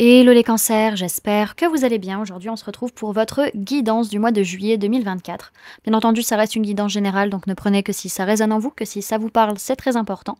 Hello les cancers, j'espère que vous allez bien. Aujourd'hui, on se retrouve pour votre guidance du mois de juillet 2024. Bien entendu, ça reste une guidance générale, donc ne prenez que si ça résonne en vous, que si ça vous parle, c'est très important.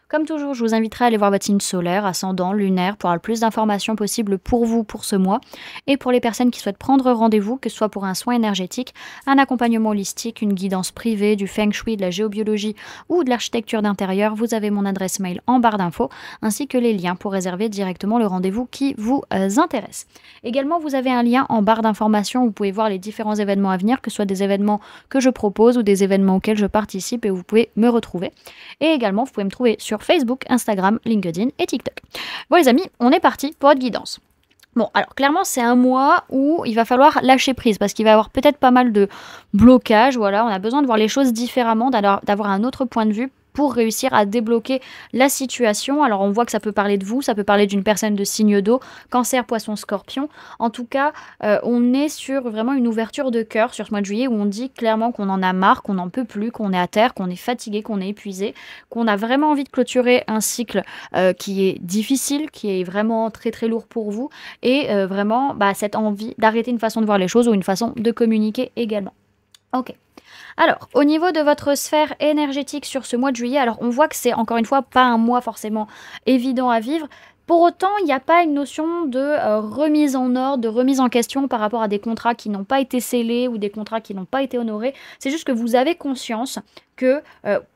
Comme toujours, je vous inviterai à aller voir votre signe solaire, ascendant, lunaire, pour avoir le plus d'informations possibles pour vous pour ce mois. Et pour les personnes qui souhaitent prendre rendez-vous, que ce soit pour un soin énergétique, un accompagnement holistique, une guidance privée, du feng shui, de la géobiologie ou de l'architecture d'intérieur, vous avez mon adresse mail en barre d'infos, ainsi que les liens pour réserver directement le rendez-vous qui vous intéresse. Également, vous avez un lien en barre d'informations où vous pouvez voir les différents événements à venir, que ce soit des événements que je propose ou des événements auxquels je participe et vous pouvez me retrouver. Et également, vous pouvez me trouver sur Facebook, Instagram, LinkedIn et TikTok. Bon les amis, on est parti pour votre guidance. Bon, alors clairement, c'est un mois où il va falloir lâcher prise parce qu'il va y avoir peut-être pas mal de blocages. Voilà, on a besoin de voir les choses différemment, d'avoir un autre point de vue pour réussir à débloquer la situation. Alors on voit que ça peut parler de vous, ça peut parler d'une personne de signe d'eau, cancer, poisson, scorpion. En tout cas, on est sur vraiment une ouverture de cœur sur ce mois de juillet où on dit clairement qu'on en a marre, qu'on n'en peut plus, qu'on est à terre, qu'on est fatigué, qu'on est épuisé, qu'on a vraiment envie de clôturer un cycle qui est difficile, qui est vraiment très très lourd pour vous et vraiment cette envie d'arrêter une façon de voir les choses ou une façon de communiquer également. Ok. Alors, au niveau de votre sphère énergétique sur ce mois de juillet, alors on voit que c'est encore une fois pas un mois forcément évident à vivre. Pour autant, il n'y a pas une notion de remise en ordre, de remise en question par rapport à des contrats qui n'ont pas été scellés ou des contrats qui n'ont pas été honorés. C'est juste que vous avez conscience que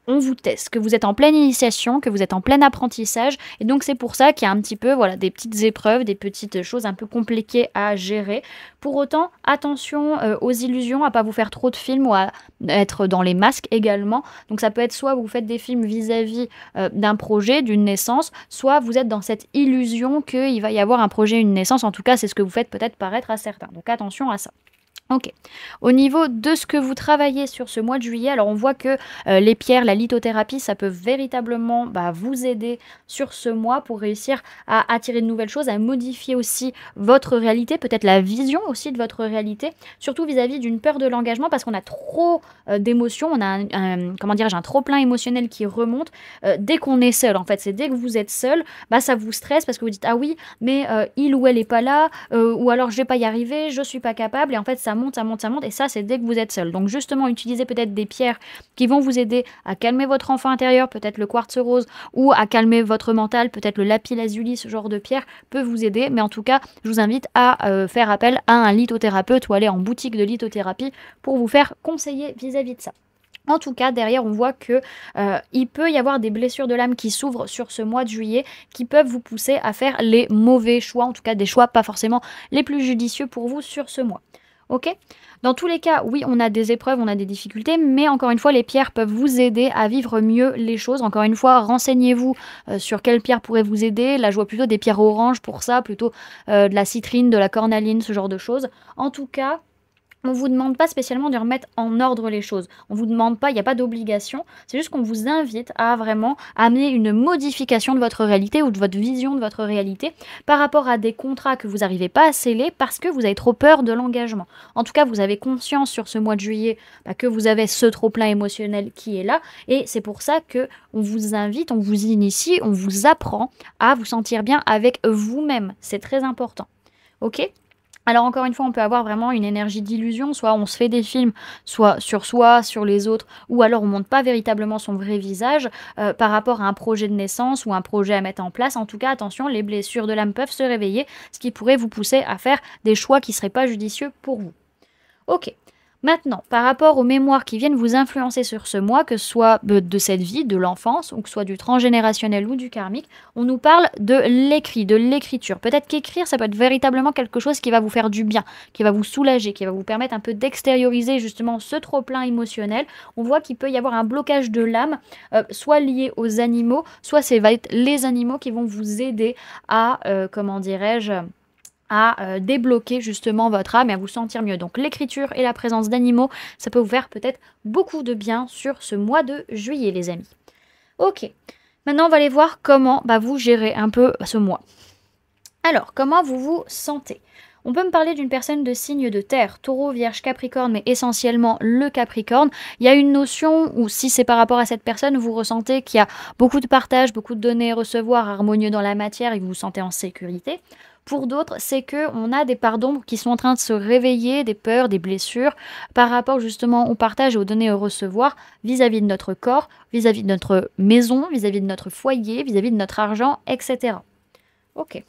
on vous teste, que vous êtes en pleine initiation, que vous êtes en plein apprentissage. Et donc, c'est pour ça qu'il y a un petit peu des petites épreuves, des petites choses un peu compliquées à gérer. Pour autant, attention aux illusions, à pas vous faire trop de films ou à être dans les masques également. Donc, ça peut être soit vous faites des films vis-à-vis d'un projet, d'une naissance, soit vous êtes dans cette illusion qu'il va y avoir un projet, une naissance. En tout cas, c'est ce que vous faites peut-être paraître à certains. Donc, attention à ça. Ok. Au niveau de ce que vous travaillez sur ce mois de juillet, alors on voit que les pierres, la lithothérapie, ça peut véritablement vous aider sur ce mois pour réussir à attirer de nouvelles choses, à modifier aussi votre réalité, peut-être la vision aussi de votre réalité, surtout vis-à-vis d'une peur de l'engagement parce qu'on a trop d'émotions, on a un trop-plein émotionnel qui remonte dès qu'on est seul. En fait, c'est dès que vous êtes seul, ça vous stresse parce que vous dites ah oui, mais il ou elle est pas là, ou alors je vais pas y arriver, je suis pas capable, et en fait ça monte, et ça c'est dès que vous êtes seul. Donc justement, utilisez peut-être des pierres qui vont vous aider à calmer votre enfant intérieur, peut-être le quartz rose, ou à calmer votre mental, peut-être le lapis lazuli, ce genre de pierre peut vous aider, mais en tout cas, je vous invite à faire appel à un lithothérapeute ou aller en boutique de lithothérapie pour vous faire conseiller vis-à-vis de ça. En tout cas, derrière, on voit que il peut y avoir des blessures de l'âme qui s'ouvrent sur ce mois de juillet qui peuvent vous pousser à faire les mauvais choix, en tout cas des choix pas forcément les plus judicieux pour vous sur ce mois. Ok ? Dans tous les cas, oui, on a des épreuves, on a des difficultés, mais encore une fois, les pierres peuvent vous aider à vivre mieux les choses. Encore une fois, renseignez-vous sur quelle pierre pourrait vous aider. Là, je vois plutôt des pierres oranges pour ça, plutôt de la citrine, de la cornaline, ce genre de choses. En tout cas, on ne vous demande pas spécialement de remettre en ordre les choses. On ne vous demande pas, il n'y a pas d'obligation. C'est juste qu'on vous invite à vraiment amener une modification de votre réalité ou de votre vision de votre réalité par rapport à des contrats que vous n'arrivez pas à sceller parce que vous avez trop peur de l'engagement. En tout cas, vous avez conscience sur ce mois de juillet que vous avez ce trop-plein émotionnel qui est là. Et c'est pour ça qu'on vous invite, on vous initie, on vous apprend à vous sentir bien avec vous-même. C'est très important. Ok ? Alors encore une fois, on peut avoir vraiment une énergie d'illusion, soit on se fait des films, soit sur les autres, ou alors on ne montre pas véritablement son vrai visage par rapport à un projet de naissance ou un projet à mettre en place. En tout cas, attention, les blessures de l'âme peuvent se réveiller, ce qui pourrait vous pousser à faire des choix qui ne seraient pas judicieux pour vous. Ok. Maintenant, par rapport aux mémoires qui viennent vous influencer sur ce mois, que ce soit de cette vie, de l'enfance, ou que ce soit du transgénérationnel ou du karmique, on nous parle de l'écrit, de l'écriture. Peut-être qu'écrire, ça peut être véritablement quelque chose qui va vous faire du bien, qui va vous soulager, qui va vous permettre un peu d'extérioriser justement ce trop-plein émotionnel. On voit qu'il peut y avoir un blocage de l'âme, soit lié aux animaux, soit ça va être les animaux qui vont vous aider à, à débloquer justement votre âme et à vous sentir mieux. Donc l'écriture et la présence d'animaux, ça peut vous faire peut-être beaucoup de bien sur ce mois de juillet, les amis. Ok, maintenant on va aller voir comment vous gérez un peu ce mois. Alors, comment vous vous sentez ? On peut me parler d'une personne de signe de terre, taureau, vierge, capricorne, mais essentiellement le capricorne. Il y a une notion où si c'est par rapport à cette personne, vous ressentez qu'il y a beaucoup de partage, beaucoup de donner et recevoir harmonieux dans la matière et que vous vous sentez en sécurité. Pour d'autres, c'est qu'on a des parts d'ombre qui sont en train de se réveiller, des peurs, des blessures, par rapport justement au partage et aux donner et au recevoir vis-à-vis de notre corps, vis-à-vis de notre maison, vis-à-vis de notre foyer, vis-à-vis de notre argent, etc. Ok.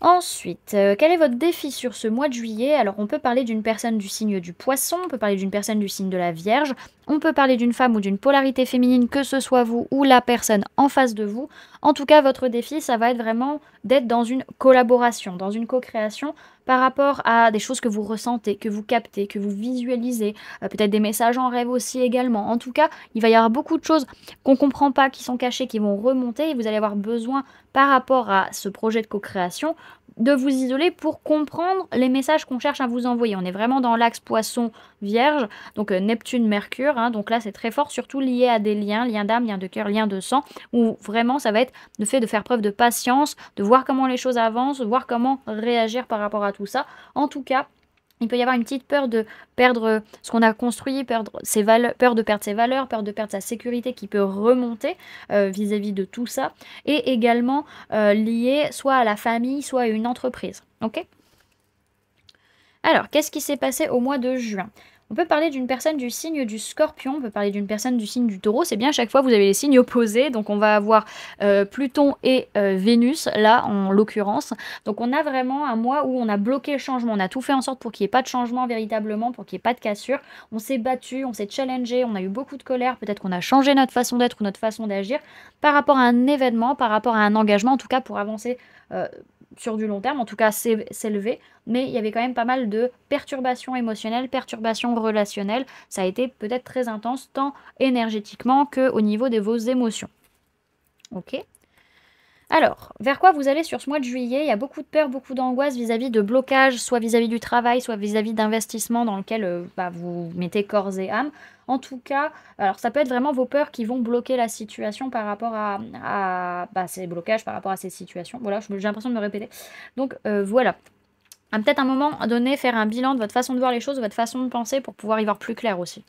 Ensuite, quel est votre défi sur ce mois de juillet? Alors, on peut parler d'une personne du signe du Poisson, on peut parler d'une personne du signe de la Vierge, on peut parler d'une femme ou d'une polarité féminine, que ce soit vous ou la personne en face de vous. En tout cas, votre défi, ça va être vraiment d'être dans une collaboration, dans une co-création par rapport à des choses que vous ressentez, que vous captez, que vous visualisez, peut-être des messages en rêve aussi également. En tout cas, il va y avoir beaucoup de choses qu'on ne comprend pas, qui sont cachées, qui vont remonter et vous allez avoir besoin par rapport à ce projet de co-création de vous isoler pour comprendre les messages qu'on cherche à vous envoyer. On est vraiment dans l'axe Poisson-Vierge, donc Neptune-Mercure, hein, donc là c'est très fort, surtout lié à des liens, liens d'âme, liens de cœur, liens de sang, où vraiment ça va être le fait de faire preuve de patience, de voir comment les choses avancent, de voir comment réagir par rapport à tout ça. En tout cas, il peut y avoir une petite peur de perdre ce qu'on a construit, perdre ses valeurs, peur de perdre ses valeurs, peur de perdre sa sécurité qui peut remonter vis-à-vis de tout ça, et également lié soit à la famille, soit à une entreprise. Ok? Alors, qu'est-ce qui s'est passé au mois de juin? On peut parler d'une personne du signe du Scorpion, on peut parler d'une personne du signe du Taureau. C'est bien, à chaque fois vous avez les signes opposés, donc on va avoir Pluton et Vénus, là en l'occurrence. Donc on a vraiment un mois où on a bloqué le changement, on a tout fait en sorte pour qu'il n'y ait pas de changement véritablement, pour qu'il n'y ait pas de cassure. On s'est battu, on s'est challengé, on a eu beaucoup de colère, peut-être qu'on a changé notre façon d'être ou notre façon d'agir par rapport à un événement, par rapport à un engagement, en tout cas pour avancer sur du long terme, en tout cas s'élever. Mais il y avait quand même pas mal de perturbations émotionnelles, perturbations relationnelles. Ça a été peut-être très intense, tant énergétiquement qu'au niveau de vos émotions. Ok? Alors, vers quoi vous allez sur ce mois de juillet? Il y a beaucoup de peur, beaucoup d'angoisse vis-à-vis de blocage, soit vis-à-vis du travail, soit vis-à-vis d'investissements dans lequel vous mettez corps et âme. En tout cas, alors ça peut être vraiment vos peurs qui vont bloquer la situation par rapport à ces blocages, par rapport à ces situations. Voilà, j'ai l'impression de me répéter. Donc voilà. Peut-être un moment donné, faire un bilan de votre façon de voir les choses, de votre façon de penser pour pouvoir y voir plus clair aussi.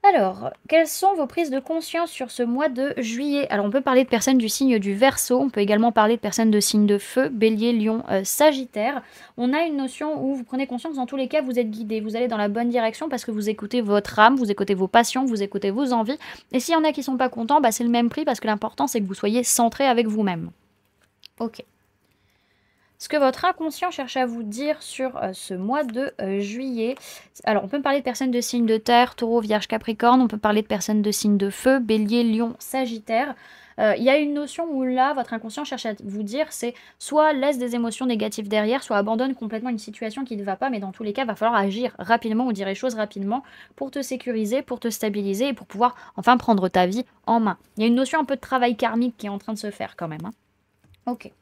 Alors, quelles sont vos prises de conscience sur ce mois de juillet? Alors, on peut parler de personnes du signe du Verseau, on peut également parler de personnes de signe de feu, Bélier, Lion, Sagittaire. On a une notion où vous prenez conscience, dans tous les cas, vous êtes guidé, vous allez dans la bonne direction parce que vous écoutez votre âme, vous écoutez vos passions, vous écoutez vos envies. Et s'il y en a qui sont pas contents, c'est le même prix parce que l'important, c'est que vous soyez centré avec vous-même. Ok. Ce que votre inconscient cherche à vous dire sur ce mois de juillet. Alors, on peut parler de personnes de signes de terre, taureau, vierge, capricorne. On peut parler de personnes de signes de feu, bélier, lion, sagittaire. Il y a une notion où là, votre inconscient cherche à vous dire, c'est soit laisse des émotions négatives derrière, soit abandonne complètement une situation qui ne va pas, mais dans tous les cas, il va falloir agir rapidement ou dire les choses rapidement pour te sécuriser, pour te stabiliser et pour pouvoir enfin prendre ta vie en main. Il y a une notion un peu de travail karmique qui est en train de se faire quand même. Hein. Ok.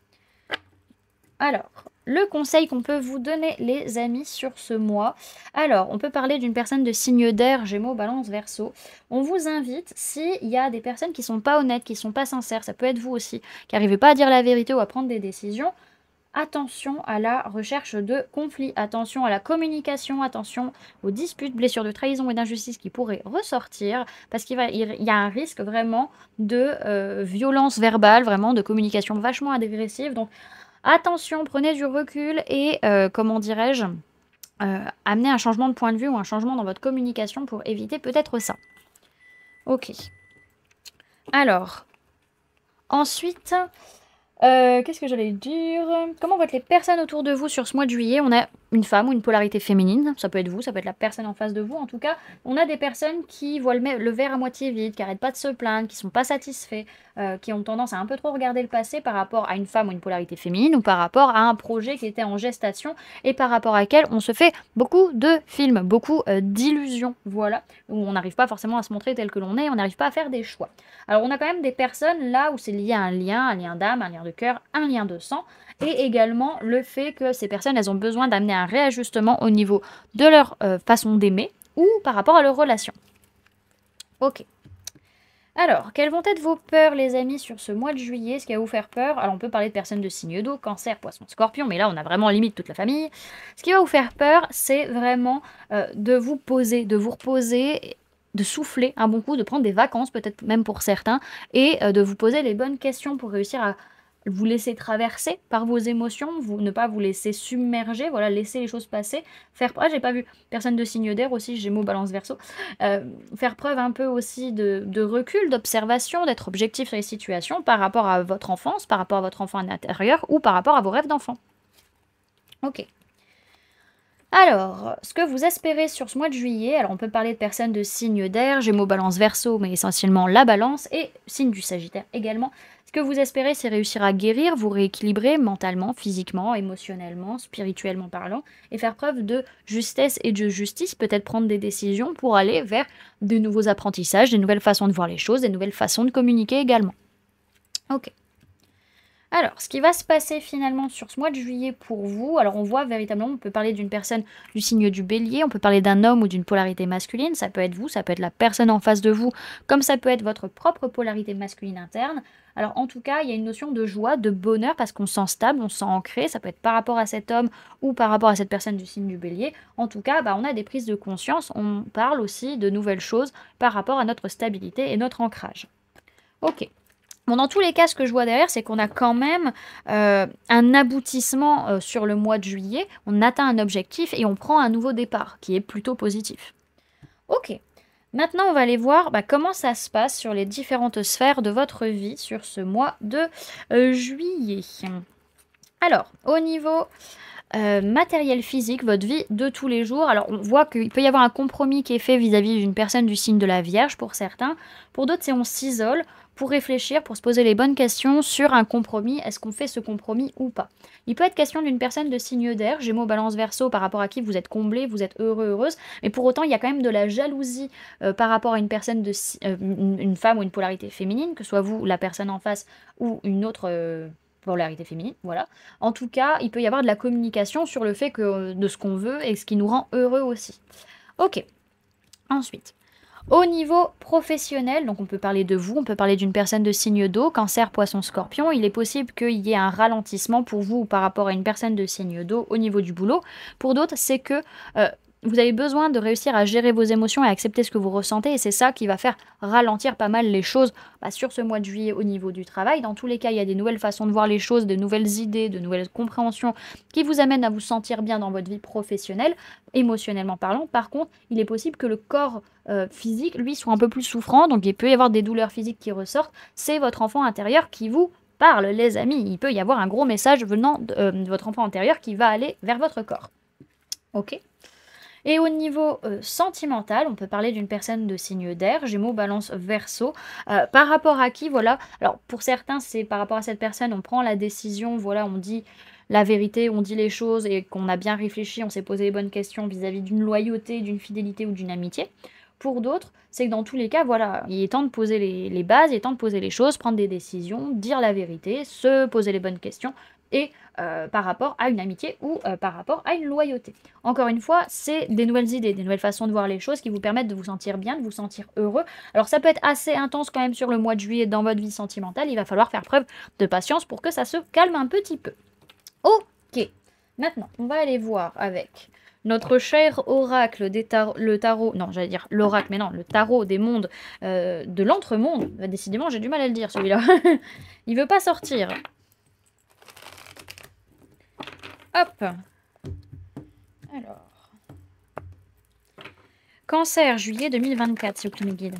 Alors, le conseil qu'on peut vous donner, les amis, sur ce mois. Alors, on peut parler d'une personne de signe d'air, Gémeaux, Balance, Verseau. On vous invite, s'il y a des personnes qui sont pas honnêtes, qui sont pas sincères, ça peut être vous aussi, qui n'arrivez pas à dire la vérité ou à prendre des décisions, attention à la recherche de conflits, attention à la communication, attention aux disputes, blessures de trahison et d'injustice qui pourraient ressortir, parce qu'il y a un risque vraiment de violence verbale, vraiment de communication vachement agressive. Donc, attention, prenez du recul et, comment dirais-je, amenez un changement de point de vue ou un changement dans votre communication pour éviter peut-être ça. Ok. Alors, ensuite, qu'est-ce que j'allais dire? Comment vont être les personnes autour de vous sur ce mois de juillet? On a une femme ou une polarité féminine, ça peut être vous, ça peut être la personne en face de vous. En tout cas, on a des personnes qui voient le verre à moitié vide, qui n'arrêtent pas de se plaindre, qui sont pas satisfaits, qui ont tendance à un peu trop regarder le passé par rapport à une femme ou une polarité féminine ou par rapport à un projet qui était en gestation et par rapport à laquelle on se fait beaucoup de films, beaucoup d'illusions, voilà, où on n'arrive pas forcément à se montrer tel que l'on est, on n'arrive pas à faire des choix. Alors on a quand même des personnes là où c'est lié à un lien d'âme, un lien de cœur, un lien de sang, et également le fait que ces personnes, elles ont besoin d'amener un réajustement au niveau de leur façon d'aimer ou par rapport à leur relation. Ok. Alors, quelles vont être vos peurs, les amis, sur ce mois de juillet? Ce qui va vous faire peur? Alors, on peut parler de personnes de signe d'eau, cancer, poisson, scorpion, mais là, on a vraiment limite toute la famille. Ce qui va vous faire peur, c'est vraiment de vous poser, de vous reposer, de souffler un bon coup, de prendre des vacances, peut-être même pour certains, et de vous poser les bonnes questions pour réussir vous laisser traverser par vos émotions, ne pas vous laisser submerger, voilà, laisser les choses passer, j'ai pas vu, personne de signe d'air aussi, Gémeaux, Balance, Verseau, faire preuve un peu aussi de recul, d'observation, d'être objectif sur les situations par rapport à votre enfance, par rapport à votre enfant intérieur ou par rapport à vos rêves d'enfant. Ok. Alors, ce que vous espérez sur ce mois de juillet, alors on peut parler de personnes de signe d'air, Gémeaux, Balance, Verseau, mais essentiellement la Balance, et signe du Sagittaire également. Ce que vous espérez, c'est réussir à guérir, vous rééquilibrer mentalement, physiquement, émotionnellement, spirituellement parlant, et faire preuve de justesse et de justice, peut-être prendre des décisions pour aller vers de nouveaux apprentissages, des nouvelles façons de voir les choses, des nouvelles façons de communiquer également. Ok. Alors, ce qui va se passer finalement sur ce mois de juillet pour vous, alors on voit véritablement, on peut parler d'une personne du signe du Bélier, on peut parler d'un homme ou d'une polarité masculine, ça peut être vous, ça peut être la personne en face de vous, comme ça peut être votre propre polarité masculine interne. Alors en tout cas, il y a une notion de joie, de bonheur, parce qu'on se sent stable, on se sent ancré, ça peut être par rapport à cet homme ou par rapport à cette personne du signe du Bélier. En tout cas, on a des prises de conscience, on parle aussi de nouvelles choses par rapport à notre stabilité et notre ancrage. Ok. Bon, dans tous les cas, ce que je vois derrière, c'est qu'on a quand même un aboutissement sur le mois de juillet. On atteint un objectif et on prend un nouveau départ qui est plutôt positif. Ok. Maintenant, on va aller voir comment ça se passe sur les différentes sphères de votre vie sur ce mois de juillet. Alors, au niveau matériel physique, votre vie de tous les jours. Alors, on voit qu'il peut y avoir un compromis qui est fait vis-à-vis d'une personne du signe de la Vierge pour certains. Pour d'autres, c'est on s'isole pour réfléchir, pour se poser les bonnes questions sur un compromis. Est-ce qu'on fait ce compromis ou pas? Il peut être question d'une personne de signe d'air, Gémeaux, Balance, Verseau, par rapport à qui vous êtes comblé, vous êtes heureux, heureuse. Mais pour autant, il y a quand même de la jalousie par rapport à une personne une femme ou une polarité féminine, que ce soit vous, la personne en face, ou une autre polarité féminine, voilà. En tout cas, il peut y avoir de la communication sur le fait de ce qu'on veut et ce qui nous rend heureux aussi. Ok. Ensuite, au niveau professionnel, donc on peut parler de vous, on peut parler d'une personne de signe d'eau, Cancer, Poisson, Scorpion. Il est possible qu'il y ait un ralentissement pour vous par rapport à une personne de signe d'eau au niveau du boulot. Pour d'autres, c'est que vous avez besoin de réussir à gérer vos émotions et à accepter ce que vous ressentez, et c'est ça qui va faire ralentir pas mal les choses sur ce mois de juillet au niveau du travail. Dans tous les cas, il y a des nouvelles façons de voir les choses, de nouvelles idées, de nouvelles compréhensions qui vous amènent à vous sentir bien dans votre vie professionnelle, émotionnellement parlant. Par contre, il est possible que le corps physique, lui, soit un peu plus souffrant, donc il peut y avoir des douleurs physiques qui ressortent. C'est votre enfant intérieur qui vous parle, les amis. Il peut y avoir un gros message venant de votre enfant intérieur qui va aller vers votre corps. Ok. Et au niveau sentimental, on peut parler d'une personne de signe d'air, Gémeaux, Balance, Verseau. Par rapport à qui, voilà. Alors pour certains, c'est par rapport à cette personne, on prend la décision, voilà, on dit la vérité, on dit les choses et qu'on a bien réfléchi, on s'est posé les bonnes questions vis-à-vis d'une loyauté, d'une fidélité ou d'une amitié. Pour d'autres, c'est que dans tous les cas, voilà, il est temps de poser les bases, il est temps de poser les choses, prendre des décisions, dire la vérité, se poser les bonnes questions, et par rapport à une amitié ou par rapport à une loyauté. Encore une fois, c'est des nouvelles idées, des nouvelles façons de voir les choses qui vous permettent de vous sentir bien, de vous sentir heureux. Alors ça peut être assez intense quand même sur le mois de juillet dans votre vie sentimentale, il va falloir faire preuve de patience pour que ça se calme un petit peu. Ok, maintenant on va aller voir avec notre cher oracle le tarot, non j'allais dire l'oracle, mais non, le tarot des mondes, de l'entremonde. Décidément j'ai du mal à le dire celui-là. Il veut pas sortir. Hop. Alors. Cancer, juillet 2024, c'est où que tu me guides.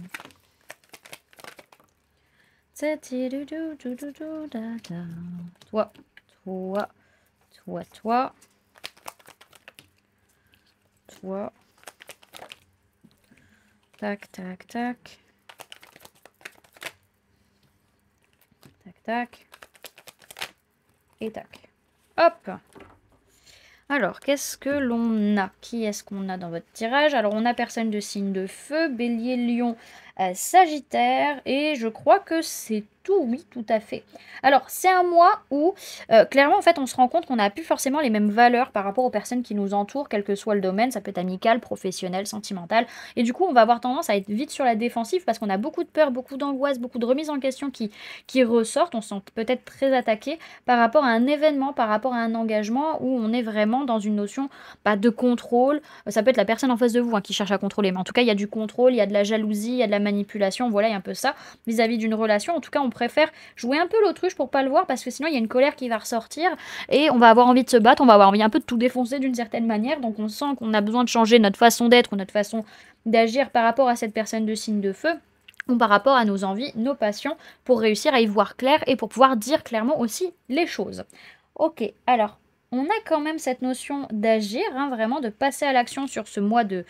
Toi, toi, toi, toi. Toi. Tac, tac, tac. Tac, tac. Et tac. Hop. Alors, qu'est-ce que l'on a? Qui est-ce qu'on a dans votre tirage? Alors, on a personne de signe de feu, Bélier, Lion, Sagittaire, et je crois que c'est tout, oui, tout à fait. Alors, c'est un mois où, clairement, en fait, on se rend compte qu'on n'a plus forcément les mêmes valeurs par rapport aux personnes qui nous entourent, quel que soit le domaine, ça peut être amical, professionnel, sentimental, et du coup, on va avoir tendance à être vite sur la défensive parce qu'on a beaucoup de peur, beaucoup d'angoisse, beaucoup de remises en question qui ressortent, on se sent peut-être très attaqué par rapport à un événement, par rapport à un engagement où on est vraiment dans une notion de contrôle. Ça peut être la personne en face de vous qui cherche à contrôler, mais en tout cas, il y a du contrôle, il y a de la jalousie, il y a de la manipulation, voilà, il y a un peu ça vis-à-vis d'une relation. En tout cas, on préfère jouer un peu l'autruche pour pas le voir parce que sinon il y a une colère qui va ressortir et on va avoir envie de se battre, on va avoir envie un peu de tout défoncer d'une certaine manière. Donc on sent qu'on a besoin de changer notre façon d'être ou notre façon d'agir par rapport à cette personne de signe de feu ou par rapport à nos envies, nos passions, pour réussir à y voir clair et pour pouvoir dire clairement aussi les choses. Ok, alors, on a quand même cette notion d'agir, hein, vraiment de passer à l'action sur ce mois de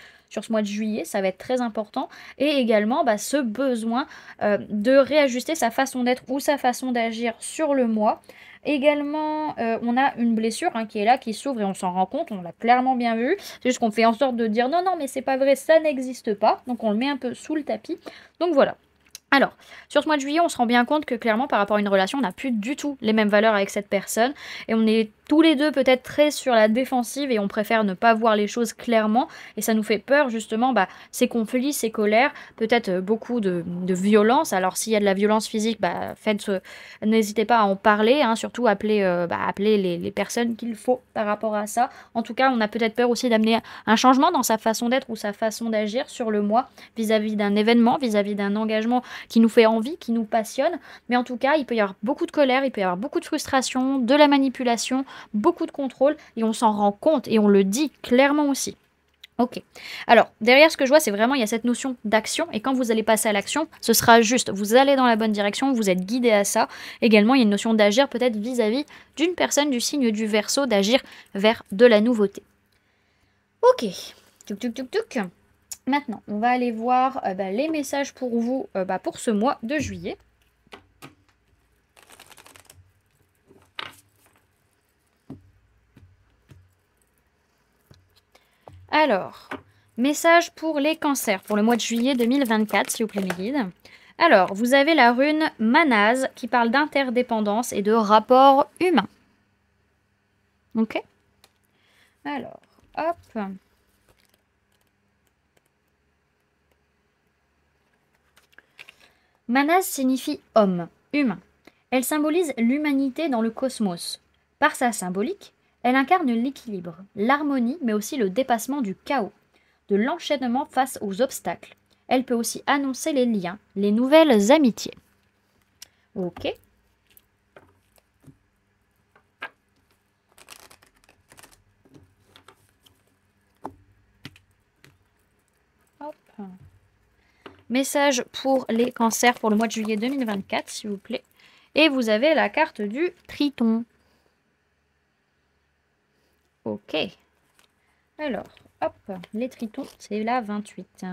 juillet, ça va être très important, et également ce besoin de réajuster sa façon d'être ou sa façon d'agir sur le mois. Également, on a une blessure qui est là, qui s'ouvre et on s'en rend compte, on l'a clairement bien vu. C'est juste qu'on fait en sorte de dire non, non, mais c'est pas vrai, ça n'existe pas. Donc on le met un peu sous le tapis. Donc voilà. Alors, sur ce mois de juillet, on se rend bien compte que clairement, par rapport à une relation, on n'a plus du tout les mêmes valeurs avec cette personne. Et on est tous les deux peut-être très sur la défensive et on préfère ne pas voir les choses clairement. Et ça nous fait peur, justement, ces conflits, ces colères, peut-être beaucoup de violence. Alors, s'il y a de la violence physique, n'hésitez pas à en parler, hein, surtout appeler les personnes qu'il faut par rapport à ça. En tout cas, on a peut-être peur aussi d'amener un changement dans sa façon d'être ou sa façon d'agir sur le mois vis-à-vis d'un événement, vis-à-vis d'un engagement qui nous fait envie, qui nous passionne. Mais en tout cas, il peut y avoir beaucoup de colère, il peut y avoir beaucoup de frustration, de la manipulation, beaucoup de contrôle, et on s'en rend compte, et on le dit clairement aussi. Ok. Alors, derrière ce que je vois, c'est vraiment, il y a cette notion d'action, et quand vous allez passer à l'action, ce sera juste, vous allez dans la bonne direction, vous êtes guidé à ça. Également, il y a une notion d'agir peut-être vis-à-vis d'une personne du signe du Verseau, d'agir vers de la nouveauté. Ok. Tuk tuk tuk tuk. Maintenant, on va aller voir les messages pour vous pour ce mois de juillet. Alors, message pour les cancers pour le mois de juillet 2024, s'il vous plaît mes guides. Alors, vous avez la rune Manaz qui parle d'interdépendance et de rapport humain. Ok. Alors, hop. Manaz signifie homme, humain. Elle symbolise l'humanité dans le cosmos. Par sa symbolique, elle incarne l'équilibre, l'harmonie, mais aussi le dépassement du chaos, de l'enchaînement face aux obstacles. Elle peut aussi annoncer les liens, les nouvelles amitiés. Ok. Hop. Message pour les cancers pour le mois de juillet 2024, s'il vous plaît. Et vous avez la carte du Triton. Ok. Alors, hop, les Tritons, c'est la 28.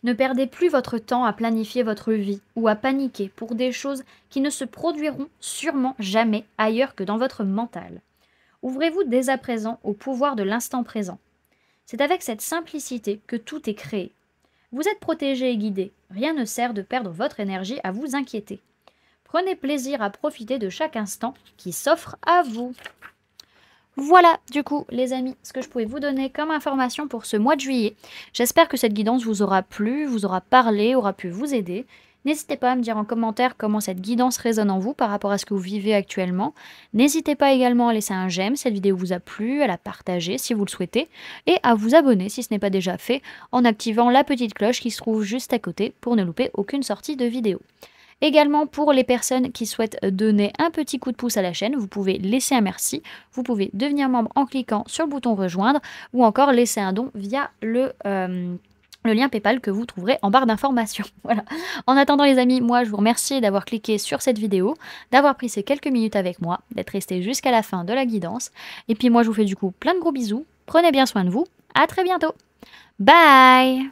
Ne perdez plus votre temps à planifier votre vie ou à paniquer pour des choses qui ne se produiront sûrement jamais ailleurs que dans votre mental. Ouvrez-vous dès à présent au pouvoir de l'instant présent. C'est avec cette simplicité que tout est créé. Vous êtes protégé et guidé. Rien ne sert de perdre votre énergie à vous inquiéter. Prenez plaisir à profiter de chaque instant qui s'offre à vous. Voilà, du coup, les amis, ce que je pouvais vous donner comme information pour ce mois de juillet. J'espère que cette guidance vous aura plu, vous aura parlé, aura pu vous aider. N'hésitez pas à me dire en commentaire comment cette guidance résonne en vous par rapport à ce que vous vivez actuellement. N'hésitez pas également à laisser un j'aime si cette vidéo vous a plu, à la partager si vous le souhaitez, et à vous abonner si ce n'est pas déjà fait, en activant la petite cloche qui se trouve juste à côté pour ne louper aucune sortie de vidéo. Également, pour les personnes qui souhaitent donner un petit coup de pouce à la chaîne, vous pouvez laisser un merci, vous pouvez devenir membre en cliquant sur le bouton rejoindre ou encore laisser un don via le lien PayPal que vous trouverez en barre d'informations. Voilà. En attendant les amis, moi je vous remercie d'avoir cliqué sur cette vidéo, d'avoir pris ces quelques minutes avec moi, d'être resté jusqu'à la fin de la guidance. Et puis moi je vous fais du coup plein de gros bisous, prenez bien soin de vous, à très bientôt. Bye!